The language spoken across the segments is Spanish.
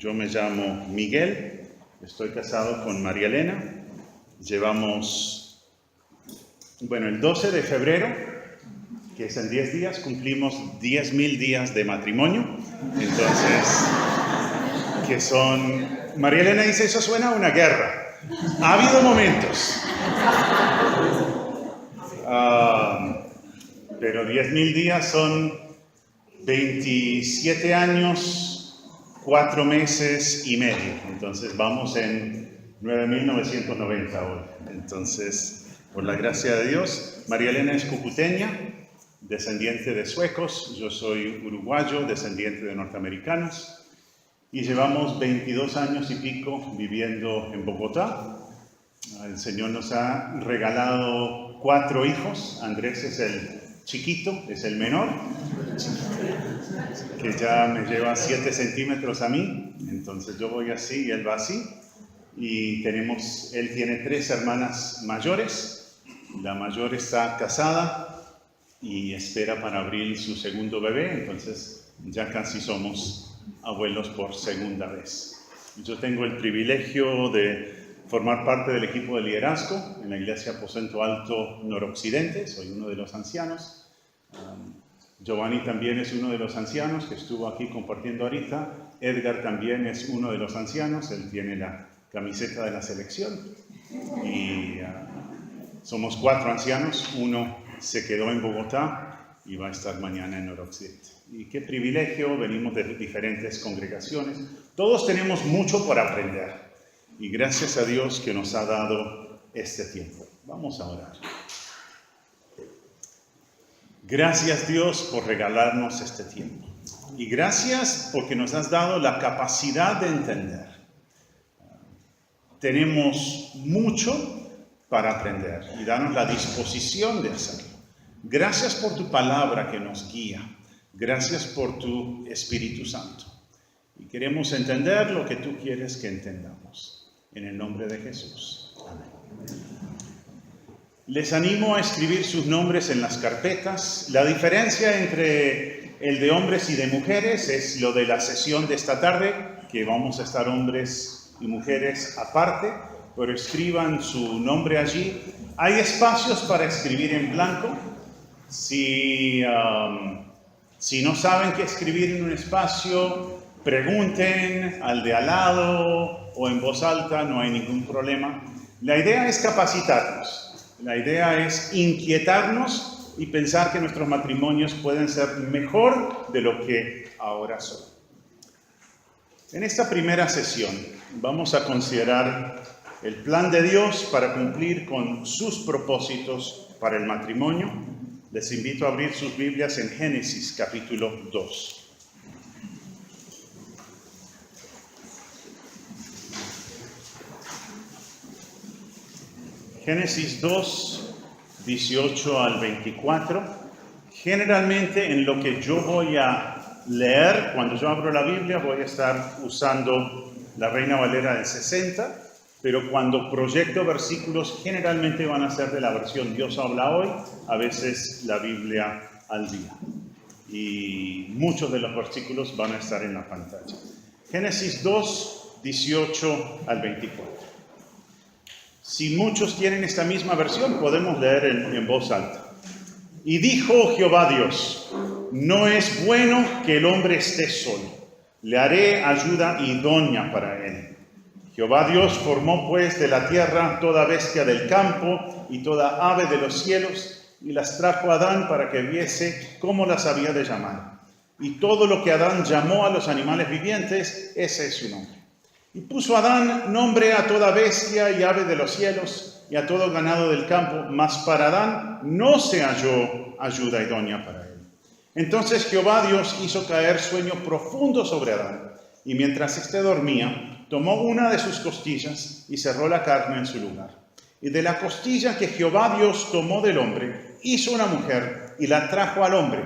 Yo me llamo Miguel, estoy casado con María Elena. Llevamos, el 12 de febrero, que es en 10 días, cumplimos 10.000 días de matrimonio. Entonces, María Elena dice, eso suena a una guerra. Ha habido momentos. Pero 10.000 días son 27 años, 4 meses y medio. Entonces vamos en 9.990 hoy. Entonces, por la gracia de Dios, María Elena es cucuteña, descendiente de suecos. Yo soy uruguayo, descendiente de norteamericanos. Y llevamos 22 años y pico viviendo en Bogotá. El Señor nos ha regalado 4 hijos. Andrés es el chiquito, es el menor, que ya me lleva 7 centímetros a mí. Entonces yo voy así y él va así. Y él tiene 3 hermanas mayores. La mayor está casada y espera para abrir su segundo bebé. Entonces ya casi somos abuelos por segunda vez. Yo tengo el privilegio de formar parte del equipo de liderazgo en la Iglesia Aposento Alto Noroccidente. Soy uno de los ancianos. Giovanni también es uno de los ancianos que estuvo aquí compartiendo ahorita. Edgar también es uno de los ancianos. Él tiene la camiseta de la selección. Y somos 4 ancianos. Uno se quedó en Bogotá y va a estar mañana en Noroccidente. Y qué privilegio, venimos de diferentes congregaciones. Todos tenemos mucho por aprender. Y gracias a Dios que nos ha dado este tiempo. Vamos a orar. Gracias Dios por regalarnos este tiempo. Y gracias porque nos has dado la capacidad de entender. Tenemos mucho para aprender y danos la disposición de hacerlo. Gracias por tu palabra que nos guía. Gracias por tu Espíritu Santo. Y queremos entender lo que tú quieres que entendamos. En el nombre de Jesús. Amén. Les animo a escribir sus nombres en las carpetas. La diferencia entre el de hombres y de mujeres es lo de la sesión de esta tarde, que vamos a estar hombres y mujeres aparte, pero escriban su nombre allí. Hay espacios para escribir en blanco. Si no saben qué escribir en un espacio, pregunten al de al lado o en voz alta, no hay ningún problema. La idea es capacitarnos, la idea es inquietarnos y pensar que nuestros matrimonios pueden ser mejor de lo que ahora son. En esta primera sesión vamos a considerar el plan de Dios para cumplir con sus propósitos para el matrimonio. Les invito a abrir sus Biblias en Génesis capítulo 2. Génesis 2, 18 al 24. Generalmente en lo que yo voy a leer, cuando yo abro la Biblia, voy a estar usando la Reina Valera del 60, pero cuando proyecto versículos, generalmente van a ser de la versión Dios habla hoy, a veces la Biblia al día. Y muchos de los versículos van a estar en la pantalla. Génesis 2, 18 al 24. Si muchos tienen esta misma versión, podemos leer en voz alta. Y dijo Jehová Dios, no es bueno que el hombre esté solo. Le haré ayuda idónea para él. Jehová Dios formó pues de la tierra toda bestia del campo y toda ave de los cielos, y las trajo a Adán para que viese cómo las había de llamar. Y todo lo que Adán llamó a los animales vivientes, ese es su nombre. Y puso Adán nombre a toda bestia y ave de los cielos y a todo ganado del campo, mas para Adán no se halló ayuda idónea para él. Entonces Jehová Dios hizo caer sueño profundo sobre Adán, y mientras éste dormía, tomó una de sus costillas y cerró la carne en su lugar. Y de la costilla que Jehová Dios tomó del hombre, hizo una mujer y la trajo al hombre.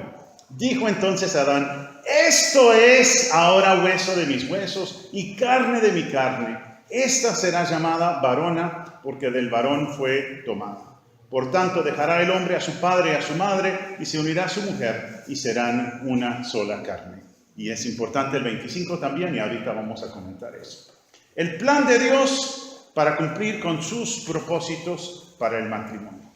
Dijo entonces Adán, esto es ahora hueso de mis huesos y carne de mi carne. Esta será llamada varona, porque del varón fue tomada. Por tanto, dejará el hombre a su padre y a su madre, y se unirá a su mujer, y serán una sola carne. Y es importante el 25 también, y ahorita vamos a comentar eso. El plan de Dios para cumplir con sus propósitos para el matrimonio.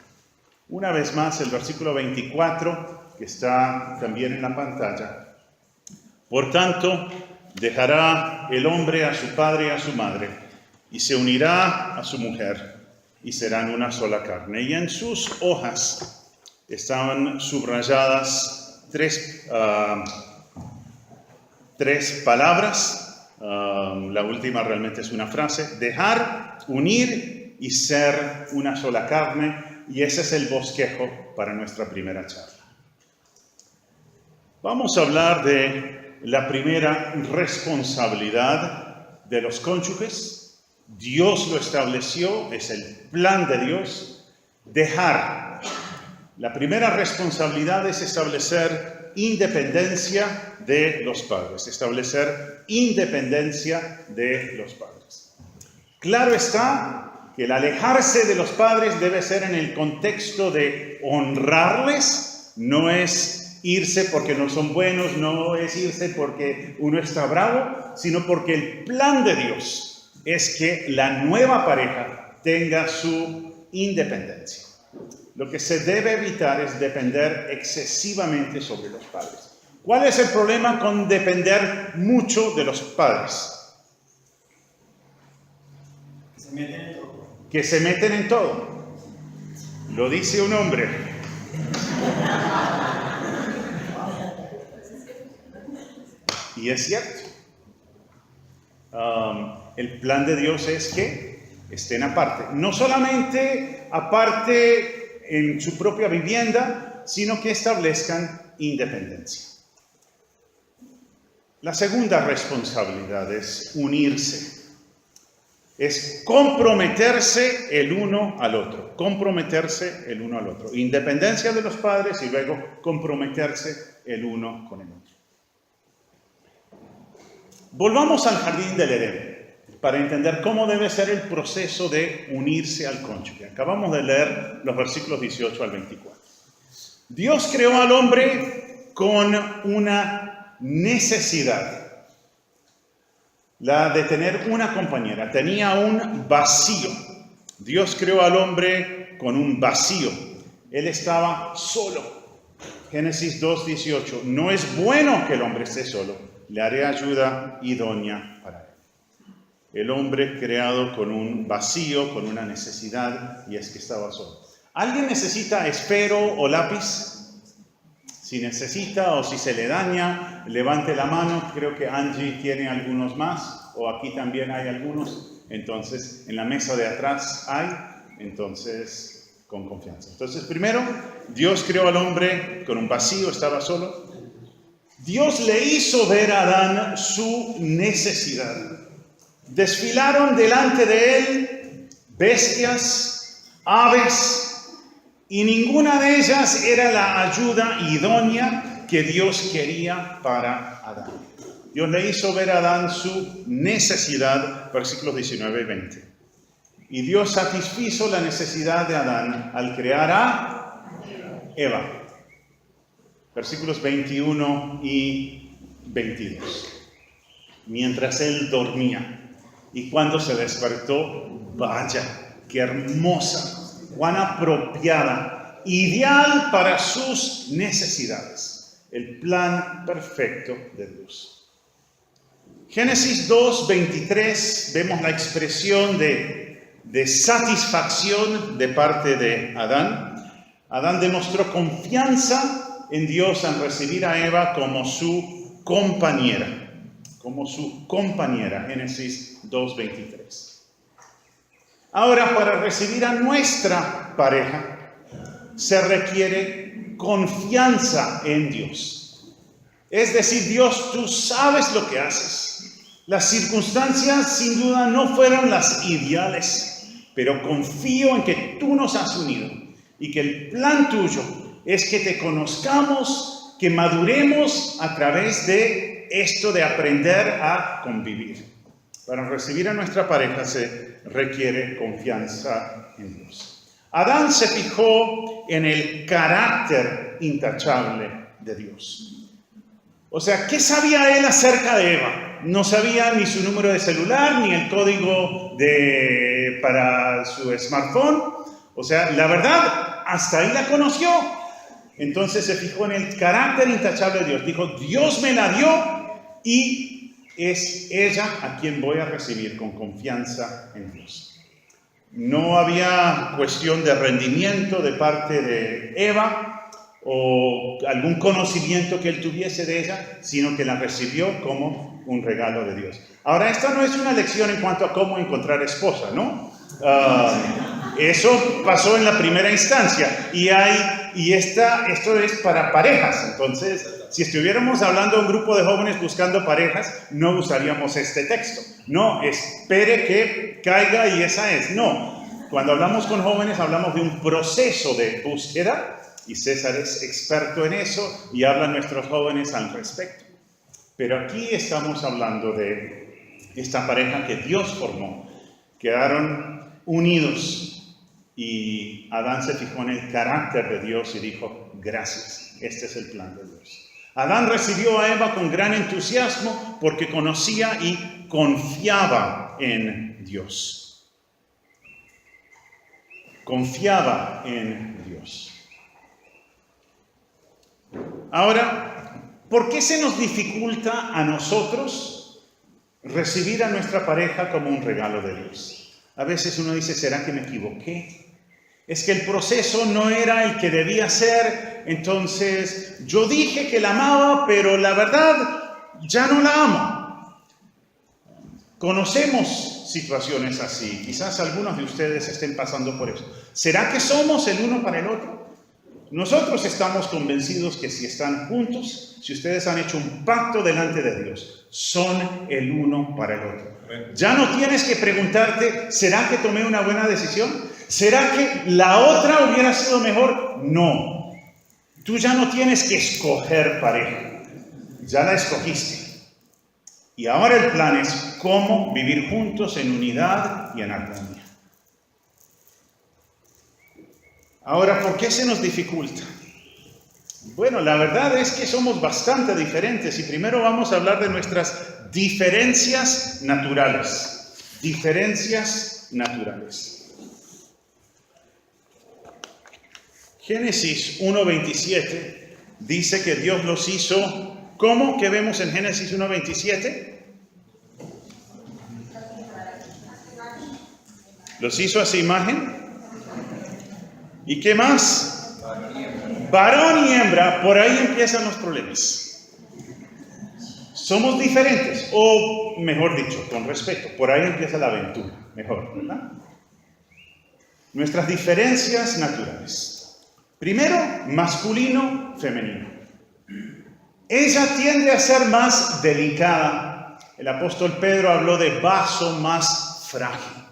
Una vez más, el versículo 24, que está también en la pantalla. Por tanto, dejará el hombre a su padre y a su madre, y se unirá a su mujer, y serán una sola carne. Y en sus hojas estaban subrayadas tres palabras. La última realmente es una frase: dejar, unir y ser una sola carne. Y ese es el bosquejo para nuestra primera charla. Vamos a hablar de la primera responsabilidad de los cónyuges. Dios lo estableció, es el plan de Dios. Dejar. La primera responsabilidad es establecer independencia de los padres. Establecer independencia de los padres. Claro está que el alejarse de los padres debe ser en el contexto de honrarles. No es irse porque no son buenos, no es irse porque uno está bravo, sino porque el plan de Dios es que la nueva pareja tenga su independencia. Lo que se debe evitar es depender excesivamente sobre los padres. ¿Cuál es el problema con depender mucho de los padres? Que se meten en todo. Lo dice un hombre. Y es cierto. El plan de Dios es que estén aparte. No solamente aparte en su propia vivienda, sino que establezcan independencia. La segunda responsabilidad es unirse. Es comprometerse el uno al otro. Comprometerse el uno al otro. Independencia de los padres y luego comprometerse el uno con el otro. Volvamos al jardín del Edén para entender cómo debe ser el proceso de unirse al cónyuge. Acabamos de leer los versículos 18 al 24. Dios creó al hombre con una necesidad. La de tener una compañera. Tenía un vacío. Dios creó al hombre con un vacío. Él estaba solo. Génesis 2:18. No es bueno que el hombre esté solo. Le haré ayuda idónea para él. El hombre creado con un vacío, con una necesidad, y es que estaba solo. ¿Alguien necesita esfero o lápiz? Si necesita o si se le daña, levante la mano. Creo que Angie tiene algunos más, o aquí también hay algunos. Entonces, en la mesa de atrás hay, entonces, con confianza. Entonces, primero, Dios creó al hombre con un vacío, estaba solo. Dios le hizo ver a Adán su necesidad. Desfilaron delante de él bestias, aves, y ninguna de ellas era la ayuda idónea que Dios quería para Adán. Dios le hizo ver a Adán su necesidad, versículos 19 y 20. Y Dios satisfizo la necesidad de Adán al crear a Eva. Versículos 21 y 22. Mientras él dormía, y cuando se despertó, vaya, qué hermosa, cuán apropiada, ideal para sus necesidades. El plan perfecto de Dios. Génesis 2:23 vemos la expresión de satisfacción de parte de Adán. Adán demostró confianza en Dios al recibir a Eva como su compañera. Génesis 2:23. Ahora, para recibir a nuestra pareja, se requiere confianza en Dios. Es decir, Dios, tú sabes lo que haces. Las circunstancias, sin duda, no fueron las ideales, pero confío en que tú nos has unido y que el plan tuyo es que te conozcamos, que maduremos a través de esto de aprender a convivir. Para recibir a nuestra pareja se requiere confianza en Dios. Adán se fijó en el carácter intachable de Dios. O sea, ¿qué sabía él acerca de Eva? No sabía ni su número de celular, ni el código para su smartphone. O sea, la verdad, hasta ahí la conoció. Entonces se fijó en el carácter intachable de Dios. Dijo, Dios me la dio y es ella a quien voy a recibir con confianza en Dios. No había cuestión de rendimiento de parte de Eva o algún conocimiento que él tuviese de ella, sino que la recibió como un regalo de Dios. Ahora, esta no es una lección en cuanto a cómo encontrar esposa, ¿no? Eso pasó en la primera instancia esto es para parejas. Entonces, si estuviéramos hablando a un grupo de jóvenes buscando parejas, no usaríamos este texto. No, espere que caiga y esa es. No, cuando hablamos con jóvenes hablamos de un proceso de búsqueda y César es experto en eso y habla a nuestros jóvenes al respecto. Pero aquí estamos hablando de esta pareja que Dios formó. Quedaron unidos. Y Adán se fijó en el carácter de Dios y dijo, gracias, este es el plan de Dios. Adán recibió a Eva con gran entusiasmo porque conocía y confiaba en Dios. Confiaba en Dios. Ahora, ¿por qué se nos dificulta a nosotros recibir a nuestra pareja como un regalo de Dios? A veces uno dice, ¿será que me equivoqué? Es que el proceso no era el que debía ser, entonces yo dije que la amaba, pero la verdad ya no la amo. Conocemos situaciones así, quizás algunos de ustedes estén pasando por eso. ¿Será que somos el uno para el otro? Nosotros estamos convencidos que si están juntos, si ustedes han hecho un pacto delante de Dios, son el uno para el otro. Ya no tienes que preguntarte, ¿será que tomé una buena decisión? ¿Será que la otra hubiera sido mejor? No. Tú ya no tienes que escoger pareja. Ya la escogiste. Y ahora el plan es cómo vivir juntos en unidad y en armonía. Ahora, ¿por qué se nos dificulta? Bueno, la verdad es que somos bastante diferentes y primero vamos a hablar de nuestras diferencias naturales. Diferencias naturales. Génesis 1:27 dice que Dios los hizo, ¿cómo? ¿Qué vemos en Génesis 1:27? Los hizo a su imagen. ¿Y qué más? Varón y hembra, por ahí empiezan los problemas. Somos diferentes, o mejor dicho, con respeto, por ahí empieza la aventura, mejor, ¿verdad? Nuestras diferencias naturales. Primero, masculino, femenino. Ella tiende a ser más delicada. El apóstol Pedro habló de vaso más frágil.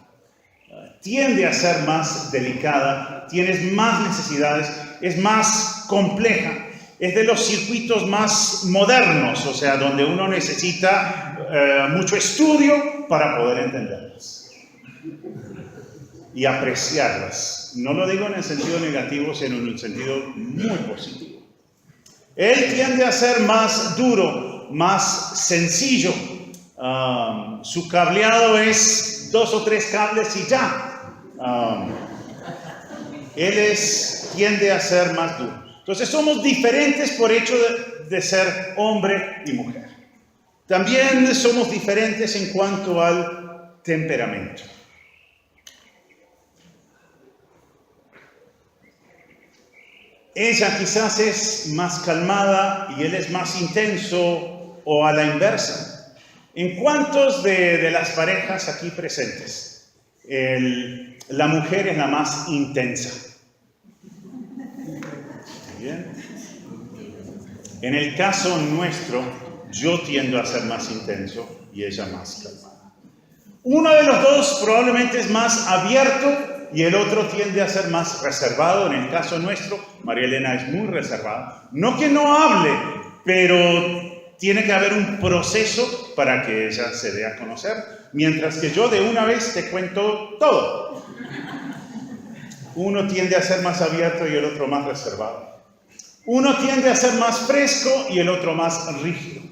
Tiende a ser más delicada, tienes más necesidades, es más compleja, es de los circuitos más modernos, o sea, donde uno necesita mucho estudio para poder entenderlas y apreciarlas. No lo digo en el sentido negativo, sino en un sentido muy positivo. Él tiende a ser más duro, más sencillo. Su cableado es 2 o 3 cables y ya. Él tiende a ser más duro. Entonces somos diferentes por hecho de ser hombre y mujer. También somos diferentes en cuanto al temperamento. Ella quizás es más calmada y él es más intenso, o a la inversa. ¿En cuántos de las parejas aquí presentes la mujer es la más intensa? Bien. En el caso nuestro, yo tiendo a ser más intenso y ella más calmada. Uno de los dos probablemente es más abierto y el otro tiende a ser más reservado. En el caso nuestro, María Elena es muy reservada. No que no hable, pero tiene que haber un proceso para que ella se dé a conocer, mientras que yo de una vez te cuento todo. Uno tiende a ser más abierto y el otro más reservado. Uno tiende a ser más fresco y el otro más rígido.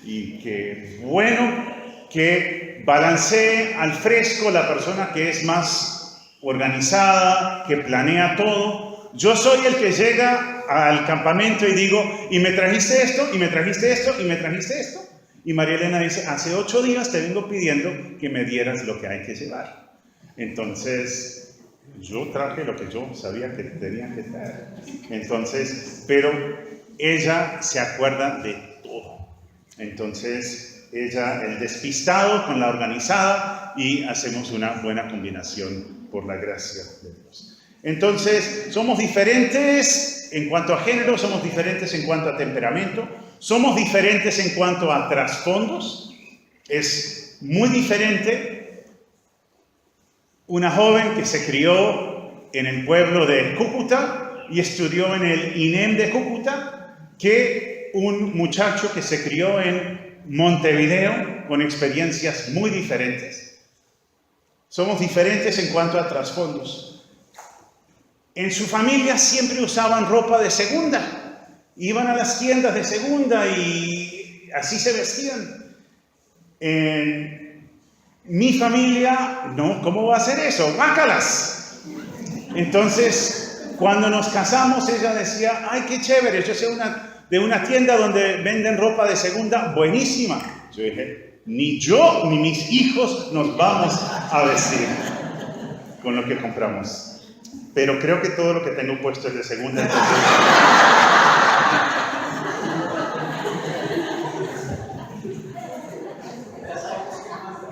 Y qué bueno que balancee al fresco la persona que es más organizada, que planea todo. Yo soy el que llega al campamento y digo, y me trajiste esto, y me trajiste esto, y me trajiste esto. Y María Elena dice, hace 8 días te vengo pidiendo que me dieras lo que hay que llevar. Entonces, yo traje lo que yo sabía que tenía que traer. Entonces, pero ella se acuerda de todo. Entonces, ella, el despistado con la organizada, y hacemos una buena combinación por la gracia de Dios. Entonces, somos diferentes en cuanto a género, somos diferentes en cuanto a temperamento, somos diferentes en cuanto a trasfondos. Es muy diferente una joven que se crió en el pueblo de Cúcuta y estudió en el INEM de Cúcuta que un muchacho que se crió en Montevideo con experiencias muy diferentes. Somos diferentes en cuanto a trasfondos. En su familia siempre usaban ropa de segunda. Iban a las tiendas de segunda y así se vestían. En mi familia, no, ¿cómo va a ser eso? ¡Guácalas! Entonces, cuando nos casamos, ella decía, ¡ay, qué chévere! Yo sé de una tienda donde venden ropa de segunda buenísima. Yo dije, ni yo ni mis hijos nos vamos a vestir con lo que compramos. Pero creo que todo lo que tengo puesto es de segunda. Entonces,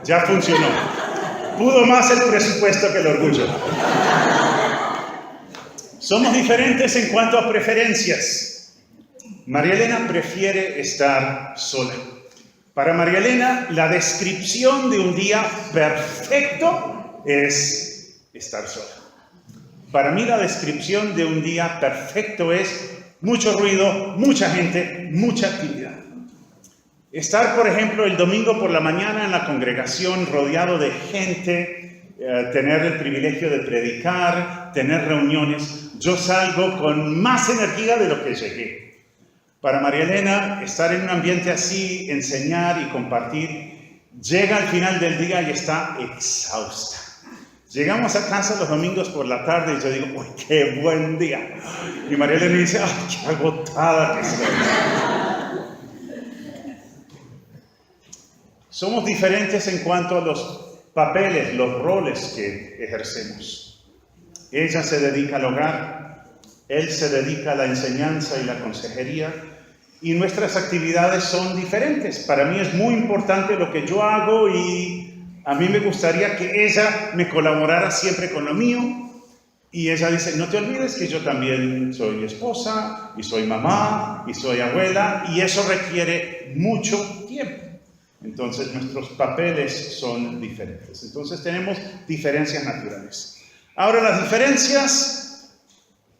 ya funcionó. Pudo más el presupuesto que el orgullo. Somos diferentes en cuanto a preferencias. María Elena prefiere estar sola. Para María Elena, la descripción de un día perfecto es estar sola. Para mí, la descripción de un día perfecto es mucho ruido, mucha gente, mucha actividad. Estar, por ejemplo, el domingo por la mañana en la congregación rodeado de gente, tener el privilegio de predicar, tener reuniones. Yo salgo con más energía de lo que llegué. Para María Elena, estar en un ambiente así, enseñar y compartir, llega al final del día y está exhausta. Llegamos a casa los domingos por la tarde y yo digo, ¡uy, qué buen día! Y María Elena dice, ¡ay, qué agotada que estoy! Somos diferentes en cuanto a los papeles, los roles que ejercemos. Ella se dedica al hogar, él se dedica a la enseñanza y la consejería, y nuestras actividades son diferentes. Para mí es muy importante lo que yo hago y a mí me gustaría que ella me colaborara siempre con lo mío. Y ella dice, no te olvides que yo también soy esposa, y soy mamá, y soy abuela, y eso requiere mucho tiempo. Entonces nuestros papeles son diferentes. Entonces tenemos diferencias naturales. Ahora, las diferencias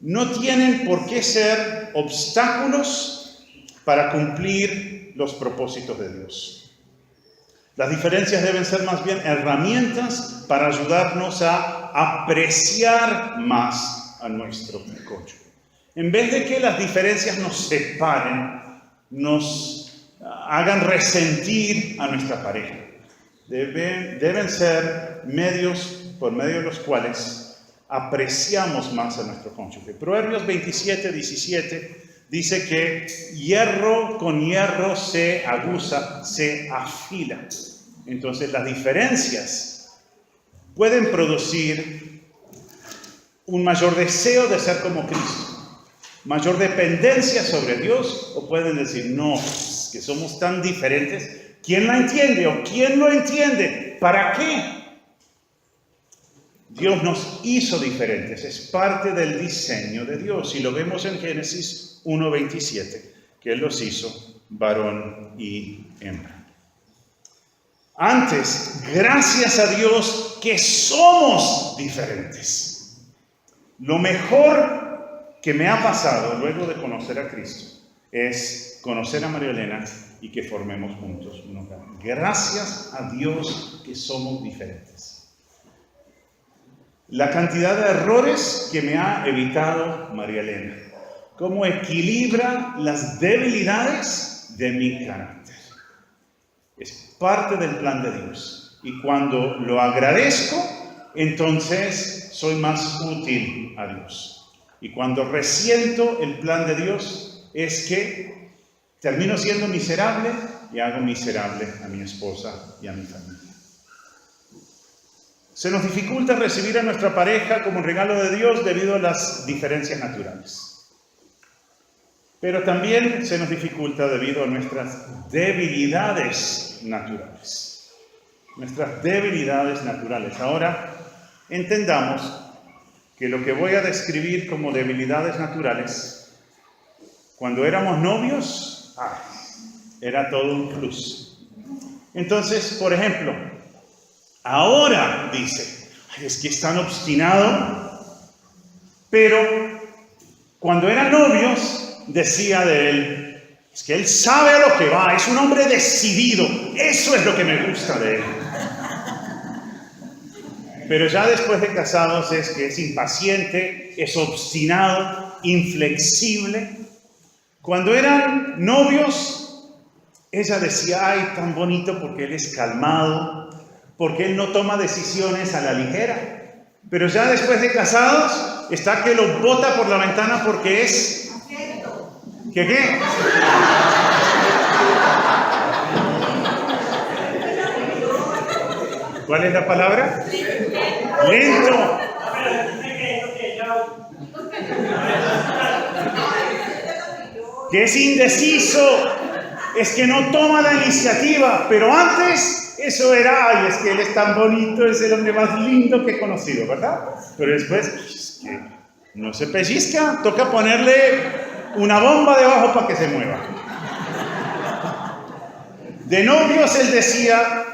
no tienen por qué ser obstáculos para cumplir los propósitos de Dios. Las diferencias deben ser más bien herramientas para ayudarnos a apreciar más a nuestro cónyuge. En vez de que las diferencias nos separen, nos hagan resentir a nuestra pareja. Deben ser medios por medio de los cuales apreciamos más a nuestro cónyuge. Proverbios 27:17 dice que hierro con hierro se aguza, se afila. Entonces las diferencias pueden producir un mayor deseo de ser como Cristo, mayor dependencia sobre Dios, o pueden decir, no, que somos tan diferentes, ¿quién la entiende o quién lo entiende? ¿Para qué? Dios nos hizo diferentes, es parte del diseño de Dios, y lo vemos en Génesis 1:27, que Él los hizo varón y hembra. Antes, gracias a Dios que somos diferentes. Lo mejor que me ha pasado luego de conocer a Cristo es conocer a María Elena y que formemos juntos un hogar. Gracias a Dios que somos diferentes. La cantidad de errores que me ha evitado María Elena. cómo equilibra las debilidades de mi carácter. Es parte del plan de Dios. Y cuando lo agradezco, entonces soy más útil a Dios. Y cuando resiento el plan de Dios, es que termino siendo miserable y hago miserable a mi esposa y a mi familia. Se nos dificulta recibir a nuestra pareja como un regalo de Dios debido a las diferencias naturales. Pero también se nos dificulta debido a nuestras debilidades naturales. Nuestras debilidades naturales. Ahora, entendamos que lo que voy a describir como debilidades naturales, cuando éramos novios, era todo un plus. Entonces, por ejemplo, ahora dice, es que es tan obstinado, pero cuando eran novios decía de él, es que él sabe a lo que va, es un hombre decidido, eso es lo que me gusta de él. Pero ya después de casados es que es impaciente, es obstinado, inflexible. Cuando eran novios, ella decía, ay, tan bonito porque él es calmado, porque él no toma decisiones a la ligera. Pero ya después de casados, está que lo bota por la ventana porque es... ¿Qué? ¿Cuál es la palabra? Lento. Que es indeciso. Es que no toma la iniciativa. Pero antes, eso era, ay, es que él es tan bonito, es el hombre más lindo que he conocido, ¿verdad? Pero después, es que no se pellizca, toca ponerle una bomba debajo para que se mueva. De novios él decía,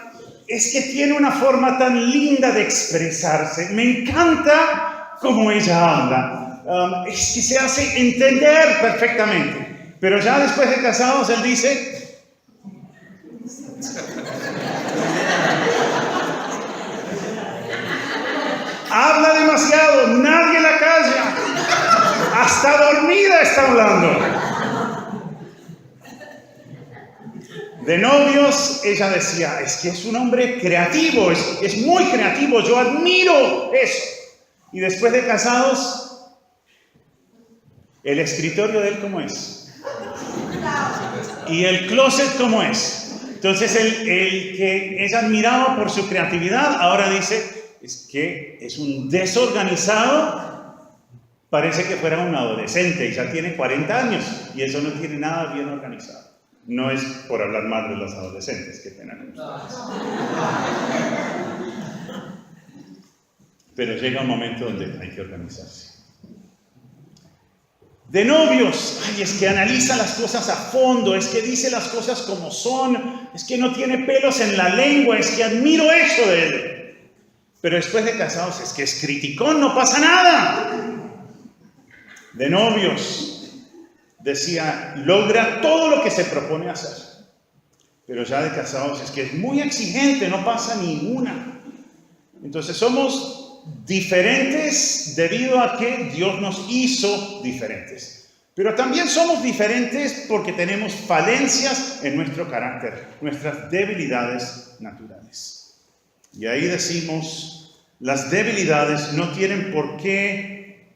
es que tiene una forma tan linda de expresarse, me encanta cómo ella habla, es que se hace entender perfectamente. Pero ya después de casados él dice, habla demasiado, nadie la calla, hasta dormida está hablando. De novios, ella decía, es que es un hombre creativo, es muy creativo, yo admiro eso. Y después de casados, el escritorio de él, ¿cómo es? Y el closet, ¿cómo es? Entonces, el que ella admiraba por su creatividad, ahora dice, es que es un desorganizado, parece que fuera un adolescente y ya tiene 40 años, y eso no tiene nada bien organizado. No es por hablar mal de los adolescentes, qué pena con ustedes. Pero llega un momento donde hay que organizarse. De novios, ay, es que analiza las cosas a fondo, es que dice las cosas como son, es que no tiene pelos en la lengua, es que admiro eso de él. Pero después de casados, es que es criticón, no pasa nada. De novios, decía, logra todo lo que se propone hacer. Pero ya de casados es que es muy exigente, no pasa ninguna. Entonces somos diferentes debido a que Dios nos hizo diferentes. Pero también somos diferentes porque tenemos falencias en nuestro carácter, nuestras debilidades naturales. Y ahí decimos, las debilidades no tienen por qué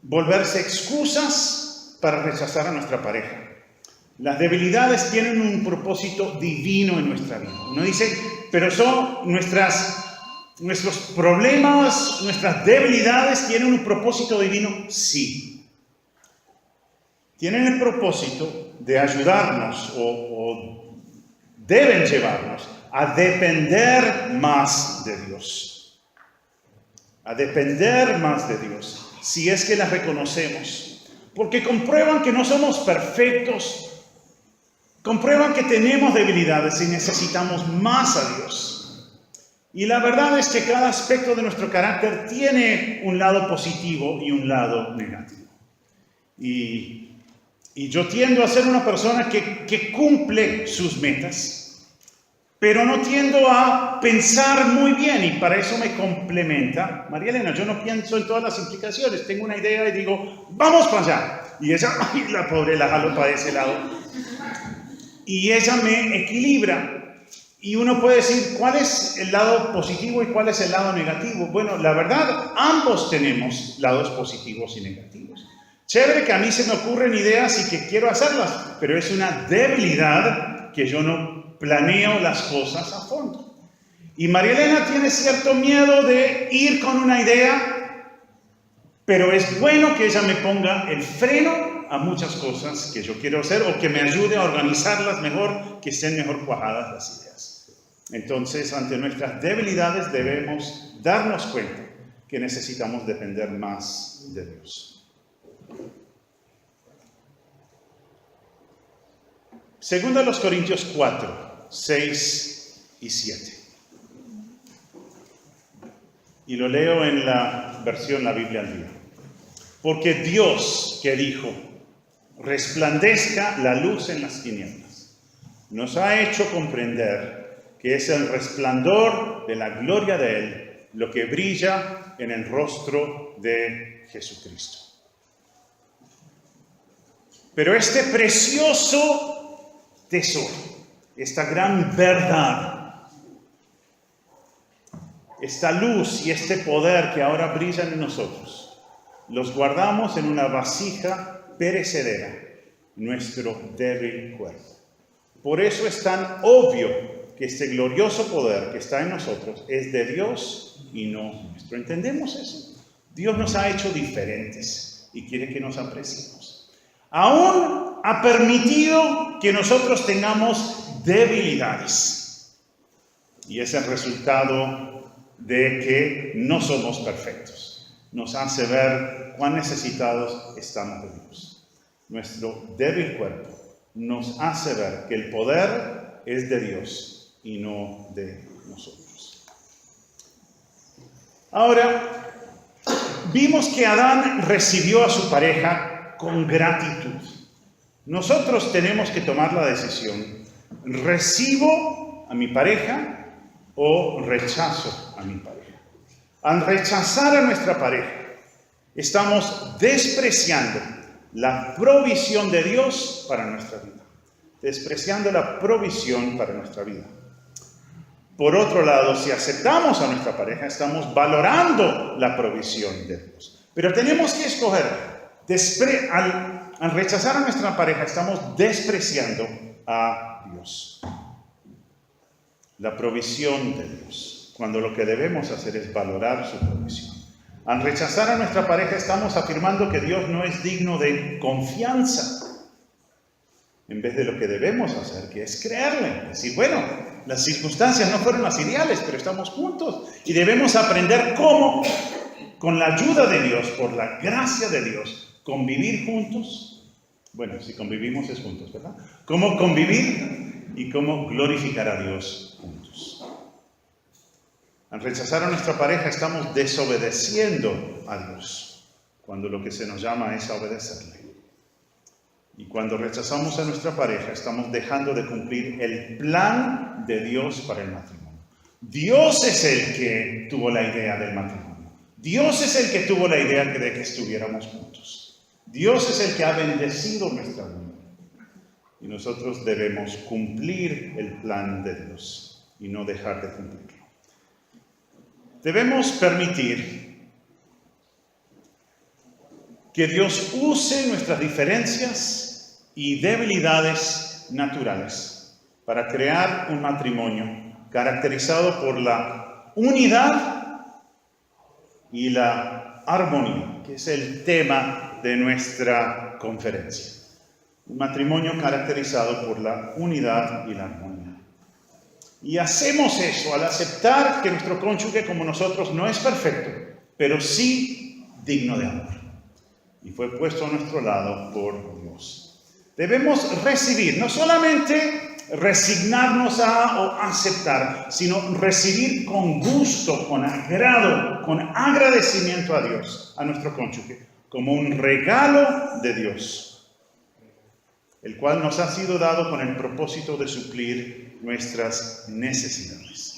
volverse excusas para rechazar a nuestra pareja. Las debilidades tienen un propósito divino en nuestra vida. Uno dice, pero son nuestros problemas, nuestras debilidades tienen un propósito divino. Sí. Tienen el propósito de ayudarnos o deben llevarnos a depender más de Dios. A depender más de Dios. Si es que las reconocemos. Porque comprueban que no somos perfectos, comprueban que tenemos debilidades y necesitamos más a Dios. Y la verdad es que cada aspecto de nuestro carácter tiene un lado positivo y un lado negativo. Y yo tiendo a ser una persona que cumple sus metas, pero no tiendo a pensar muy bien y para eso me complementa. María Elena, yo no pienso en todas las implicaciones, tengo una idea y digo, vamos para allá. y ella, ay, la pobre, la jalo para ese lado. Y ella me equilibra. Y uno puede decir, ¿cuál es el lado positivo y cuál es el lado negativo? Bueno, la verdad, ambos tenemos lados positivos y negativos. Chévere que a mí se me ocurren ideas y que quiero hacerlas, pero es una debilidad que yo no planeo las cosas a fondo. Y María Elena tiene cierto miedo de ir con una idea, pero es bueno que ella me ponga el freno a muchas cosas que yo quiero hacer o que me ayude a organizarlas mejor, que estén mejor cuajadas las ideas. Entonces, ante nuestras debilidades debemos darnos cuenta que necesitamos depender más de Dios. Segunda los Corintios 4, 6 y 7. Y lo leo en la versión La Biblia al Día. Porque Dios, que dijo, resplandezca la luz en las tinieblas, nos ha hecho comprender que es el resplandor de la gloria de Él lo que brilla en el rostro de Jesucristo. Pero este precioso tesoro, esta gran verdad, esta luz y este poder que ahora brillan en nosotros, los guardamos en una vasija perecedera, nuestro débil cuerpo. Por eso es tan obvio que este glorioso poder que está en nosotros es de Dios y no nuestro. ¿Entendemos eso? Dios nos ha hecho diferentes y quiere que nos apreciemos. Aún ha permitido que nosotros tengamos debilidades. Y es el resultado de que no somos perfectos. Nos hace ver cuán necesitados estamos de Dios. Nuestro débil cuerpo nos hace ver que el poder es de Dios y no de nosotros. Ahora, vimos que Adán recibió a su pareja con gratitud. Nosotros tenemos que tomar la decisión: ¿recibo a mi pareja o rechazo a mi pareja? Al rechazar a nuestra pareja, estamos despreciando la provisión de Dios para nuestra vida. Despreciando la provisión para nuestra vida. Por otro lado, si aceptamos a nuestra pareja, estamos valorando la provisión de Dios. Pero tenemos que escoger. Al rechazar a nuestra pareja, estamos despreciando a Dios. La provisión de Dios. Cuando lo que debemos hacer es valorar su provisión. Al rechazar a nuestra pareja, estamos afirmando que Dios no es digno de confianza. En vez de lo que debemos hacer, que es creerle. Decir, bueno, las circunstancias no fueron las ideales, pero estamos juntos. Y debemos aprender cómo, con la ayuda de Dios, por la gracia de Dios, convivir juntos. Bueno, si convivimos es juntos, ¿verdad? Cómo convivir y cómo glorificar a Dios juntos. Al rechazar a nuestra pareja, estamos desobedeciendo a Dios, cuando lo que se nos llama es a obedecerle. Y cuando rechazamos a nuestra pareja, estamos dejando de cumplir el plan de Dios para el matrimonio. Dios es el que tuvo la idea del matrimonio. Dios es el que tuvo la idea de que estuviéramos juntos. Dios es el que ha bendecido nuestra unión. Y nosotros debemos cumplir el plan de Dios y no dejar de cumplirlo. Debemos permitir que Dios use nuestras diferencias y debilidades naturales para crear un matrimonio caracterizado por la unidad y la armonía, que es el tema de nuestra conferencia. Un matrimonio caracterizado por la unidad y la armonía. Y hacemos eso al aceptar que nuestro cónyuge como nosotros no es perfecto, pero sí digno de amor. Y fue puesto a nuestro lado por Dios. Debemos recibir, no solamente resignarnos a o aceptar, sino recibir con gusto, con agrado, con agradecimiento a Dios, a nuestro cónyuge, como un regalo de Dios, el cual nos ha sido dado con el propósito de suplir nuestras necesidades.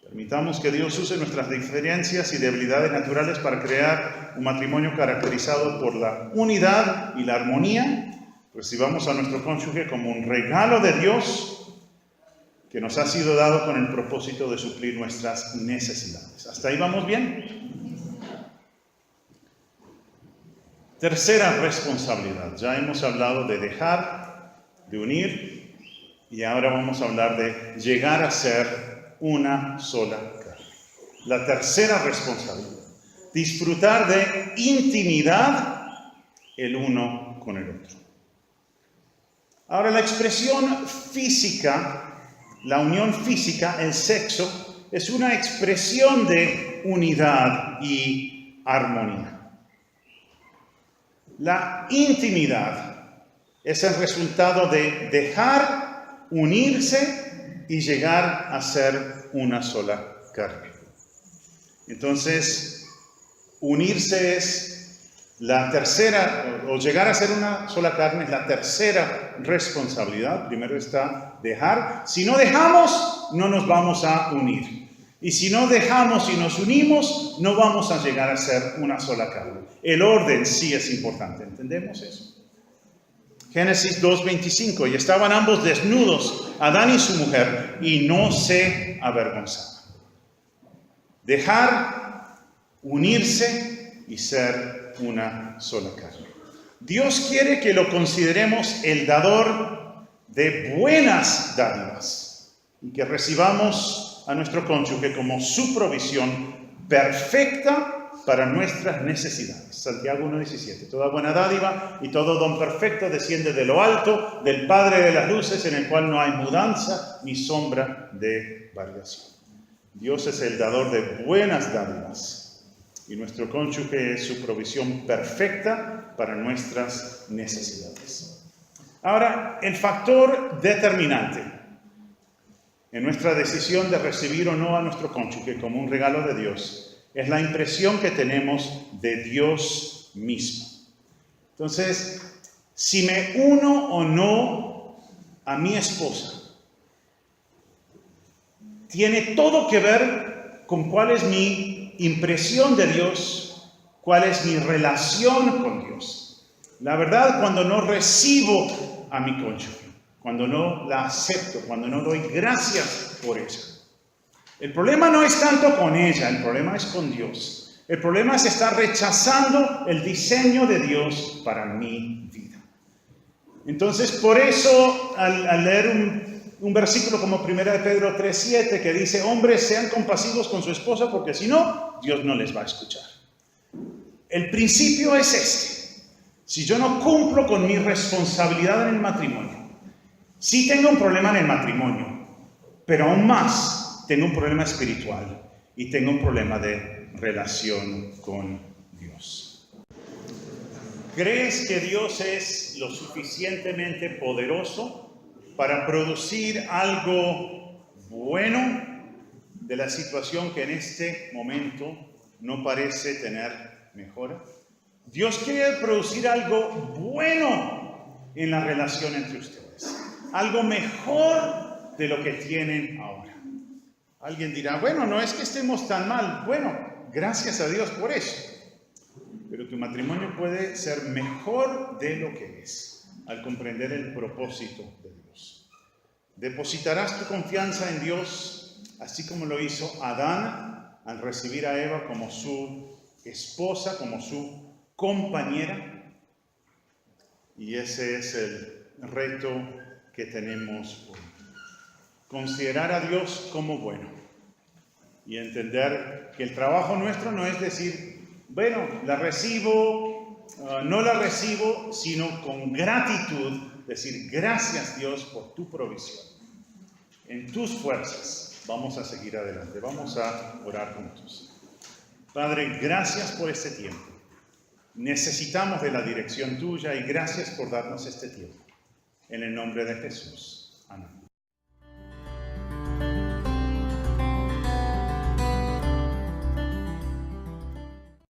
Permitamos que Dios use nuestras diferencias y debilidades naturales para crear un matrimonio caracterizado por la unidad y la armonía. Recibamos a nuestro cónyuge como un regalo de Dios que nos ha sido dado con el propósito de suplir nuestras necesidades. ¿Hasta ahí vamos bien? Tercera responsabilidad. Ya hemos hablado de dejar, de unir, y ahora vamos a hablar de llegar a ser una sola carne. La tercera responsabilidad. Disfrutar de intimidad el uno con el otro. Ahora, la expresión física, la unión física, el sexo, es una expresión de unidad y armonía. La intimidad es el resultado de dejar unirse y llegar a ser una sola carne. Entonces, unirse es la tercera, o llegar a ser una sola carne es la tercera responsabilidad. Primero está dejar. Si no dejamos, no nos vamos a unir. Y si no dejamos y nos unimos, no vamos a llegar a ser una sola carne. El orden sí es importante. ¿Entendemos eso? Génesis 2:25, y estaban ambos desnudos, Adán y su mujer, y no se avergonzaban. Dejar, unirse y ser una sola carne. Dios quiere que lo consideremos el dador de buenas dádivas y que recibamos a nuestro cónyuge como su provisión perfecta para nuestras necesidades. Santiago 1:17. Toda buena dádiva y todo don perfecto desciende de lo alto, del Padre de las luces, en el cual no hay mudanza ni sombra de variación. Dios es el dador de buenas dádivas y nuestro cónyuge es su provisión perfecta para nuestras necesidades. Ahora, el factor determinante en nuestra decisión de recibir o no a nuestro cónyuge como un regalo de Dios es la impresión que tenemos de Dios mismo. Entonces, si me uno o no a mi esposa, tiene todo que ver con cuál es mi impresión de Dios, cuál es mi relación con Dios. La verdad, cuando no recibo a mi cónyuge, cuando no la acepto, cuando no doy gracias por ella, el problema no es tanto con ella, el problema es con Dios. El problema es estar rechazando el diseño de Dios para mi vida. Entonces, por eso, al leer un versículo como 1 de Pedro 3:7, que dice, hombres, sean compasivos con su esposa, porque si no, Dios no les va a escuchar. El principio es este. Si yo no cumplo con mi responsabilidad en el matrimonio, sí tengo un problema en el matrimonio, pero aún más, tengo un problema espiritual y tengo un problema de relación con Dios. ¿Crees que Dios es lo suficientemente poderoso para producir algo bueno de la situación que en este momento no parece tener mejora? Dios quiere producir algo bueno en la relación entre ustedes, algo mejor de lo que tienen ahora. Alguien dirá, bueno, no es que estemos tan mal. Bueno, gracias a Dios por eso. Pero tu matrimonio puede ser mejor de lo que es al comprender el propósito de Dios. Depositarás tu confianza en Dios, así como lo hizo Adán al recibir a Eva como su esposa, como su compañera. Y ese es el reto que tenemos hoy. Considerar a Dios como bueno y entender que el trabajo nuestro no es decir, bueno, la recibo, no la recibo, sino con gratitud decir, gracias Dios por tu provisión. En tus fuerzas vamos a seguir adelante, vamos a orar juntos. Padre, gracias por este tiempo. Necesitamos de la dirección tuya y gracias por darnos este tiempo. En el nombre de Jesús.